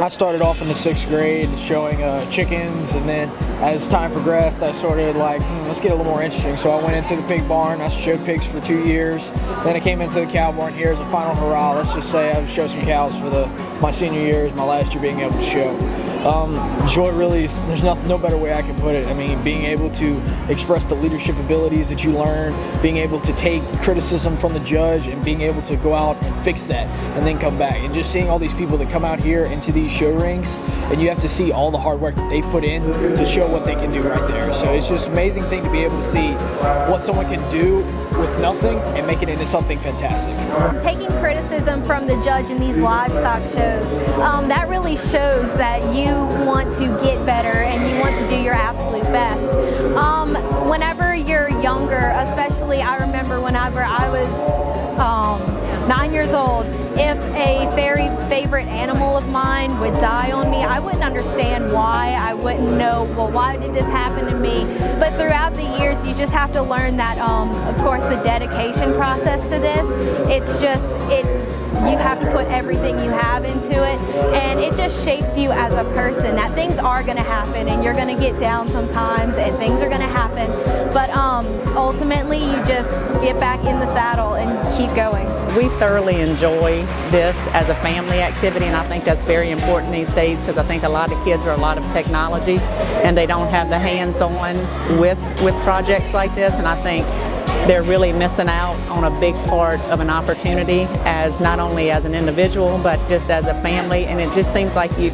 I started off in the 6th grade showing chickens, and then as time progressed I started like, let's get a little more interesting. So I went into the pig barn, I showed pigs for 2 years, then I came into the cow barn here as a final hurrah. Let's just say I showed some cows for my senior year, my last year being able to show. Joy really, there's no better way I can put it. I mean, being able to express the leadership abilities that you learn, being able to take criticism from the judge and being able to go out and fix that and then come back. And just seeing all these people that come out here into these show rings, and you have to see all the hard work that they put in to show what they can do right there. So it's just an amazing thing to be able to see what someone can do with nothing and make it into something fantastic. Taking criticism from the judge in these livestock shows, that really shows that you want to get better and you want to do your absolute best. Whenever you're younger, especially I remember whenever I was 9 years old, if a very favorite animal of mine would die on me, I wouldn't understand why. I wouldn't know, well, why did this happen to me? But throughout the years, you just have to learn that, of course, the dedication process to this, you have to put everything you have into it, and it just shapes you as a person, that things are going to happen and you're going to get down sometimes and things are going to happen, but ultimately you just get back in the saddle and keep going. We thoroughly enjoy this as a family activity, and I think that's very important these days because I think a lot of kids are a lot of technology and they don't have the hands-on with projects like this, and I think they're really missing out on a big part of an opportunity as not only as an individual but just as a family, and it just seems like it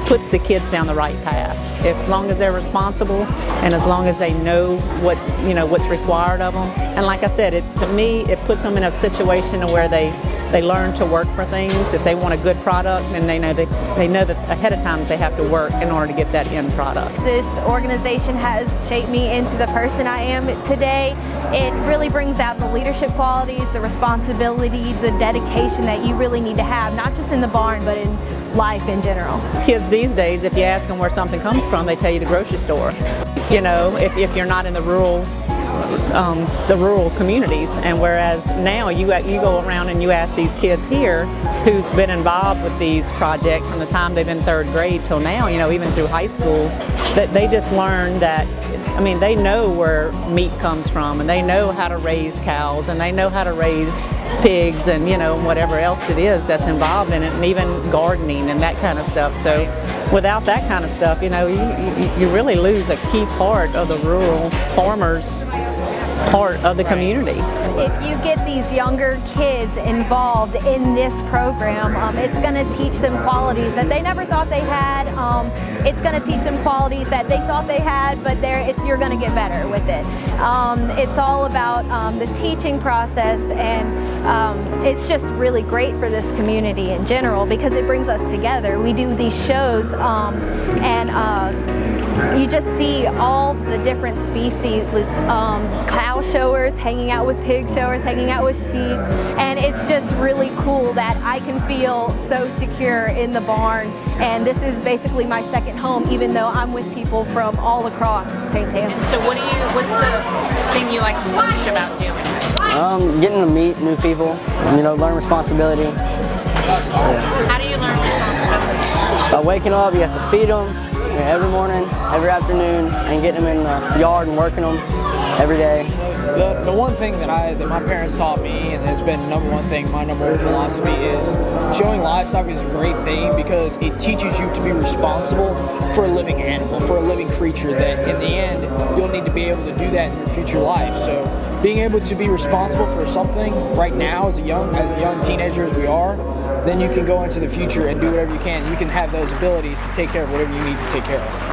puts the kids down the right path. As long as they're responsible and as long as they know what's required of them. And like I said, to me it puts them in a situation where they learn to work for things. If they want a good product, then they know that ahead of time that they have to work in order to get that end product. This organization has shaped me into the person I am today. It really brings out the leadership qualities, the responsibility, the dedication that you really need to have, not just in the barn, but in life in general. Kids these days, if you ask them where something comes from, they tell you the grocery store. You know, if you're not in the rural communities, and whereas now you go around and you ask these kids here who's been involved with these projects from the time they've been 3rd grade till now, even through high school, that they just learn that, they know where meat comes from, and they know how to raise cows, and they know how to raise pigs, and whatever else it is that's involved in it, and even gardening and that kind of stuff. So without that kind of stuff, you really lose a key part of the rural farmers' part of the community. If you get these younger kids involved in this program, it's going to teach them qualities that they never thought they had. It's going to teach them qualities that they thought they had, but you're going to get better with it. It's all about the teaching process, and it's just really great for this community in general because it brings us together. We do these shows, and you just see all the different species, cow showers hanging out with pig showers, hanging out with sheep, and it's just really cool that I can feel so secure in the barn, and this is basically my second home, even though I'm with people from all across St. Tammany. And so what's the thing you like most about doing? Getting to meet new people, learn responsibility. How do you learn responsibility? By waking up, you have to feed them every morning, every afternoon, and getting them in the yard and working them every day. The one thing that my parents taught me, and has been my number one philosophy, is showing livestock is a great thing because it teaches you to be responsible for a living animal, for a living creature, that in the end you'll need to be able to do that in your future life. So being able to be responsible for something right now as a young teenager as we are, then you can go into the future and do whatever you can. You can have those abilities to take care of whatever you need to take care of.